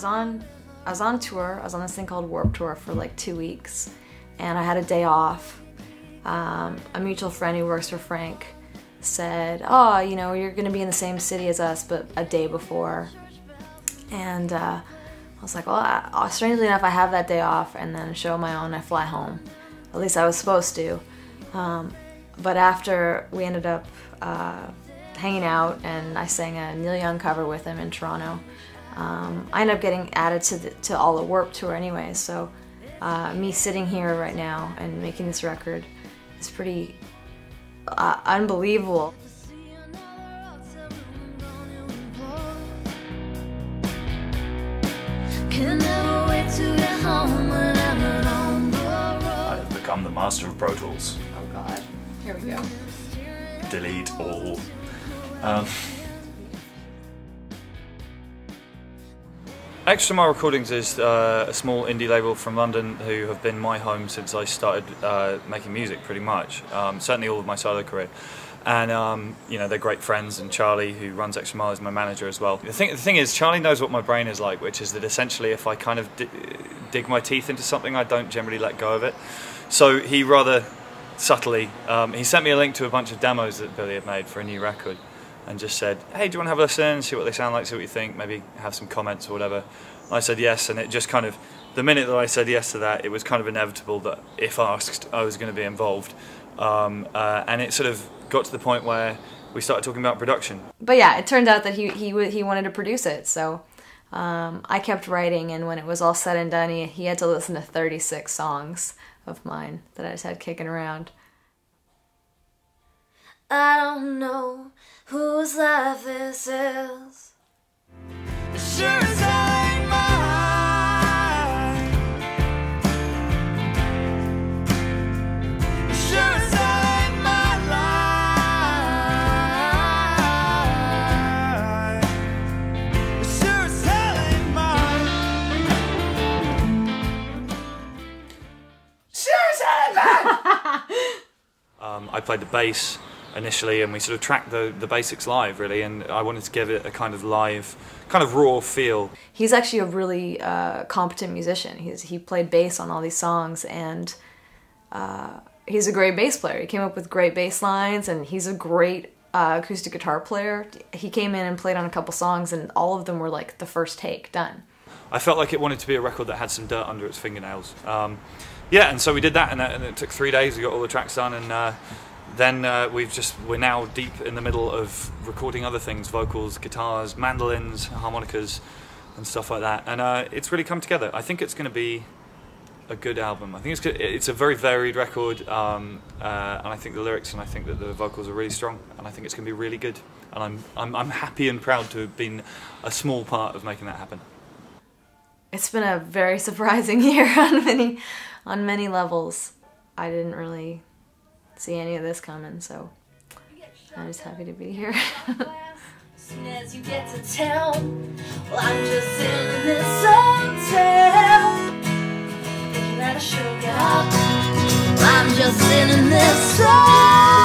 was on tour. I was on this thing called Warped Tour for like 2 weeks, and I had a day off. A mutual friend who works for Frank said, "Oh, you know, you're going to be in the same city as us, but a day before." And I was like, well, strangely enough, I have that day off, and then a show of my own, I fly home. At least I was supposed to. But after we ended up hanging out, and I sang a Neil Young cover with him in Toronto, I ended up getting added to all the Warped Tour anyway. So me sitting here right now and making this record is pretty unbelievable. I've become the master of Pro Tools. Oh God, here we go. Delete all. Xtra Mile Recordings is a small indie label from London who have been my home since I started making music, pretty much. Certainly all of my solo career. And you know, they're great friends, and Charlie, who runs Xtra Mile, is my manager as well. The thing is, Charlie knows what my brain is like, which is that essentially if I kind of dig my teeth into something, I don't generally let go of it. So he rather subtly, he sent me a link to a bunch of demos that Billy had made for a new record, and just said, "Hey, do you want to have a listen, see what they sound like, see what you think, maybe have some comments or whatever?" And I said yes, and it just kind of, the minute that I said yes to that, it was kind of inevitable that if asked, I was going to be involved. And it sort of got to the point where we started talking about production. But yeah, it turned out that he wanted to produce it, so I kept writing, and when it was all said and done, he had to listen to 36 songs of mine that I just had kicking around. I don't know whose life this is. It sure as hell ain't mine. It sure as hell ain't my life. It sure as hell ain't mine. Sure as hell ain't mine. I played the bass initially, and we sort of tracked the basics live, really, and I wanted to give it a kind of live, kind of raw feel. He's actually a really competent musician. He played bass on all these songs, and he's a great bass player. He came up with great bass lines, and he's a great acoustic guitar player. He came in and played on a couple songs, and all of them were like the first take, done. I felt like it wanted to be a record that had some dirt under its fingernails. Yeah, and so we did that, and it took 3 days. We got all the tracks done, and then we're now deep in the middle of recording other things: vocals, guitars, mandolins, harmonicas, and stuff like that. And it's really come together. I think it's going to be a good album. I think it's a very varied record, and I think the lyrics and I think that the vocals are really strong, and I think it's going to be really good. And I'm happy and proud to have been a small part of making that happen. It's been a very surprising year on many levels. I didn't really see any of this coming, so I'm just happy to be here. As soon as you get to town, well, I'm just in this hotel, thinking that I should get up. I'm just in this hotel.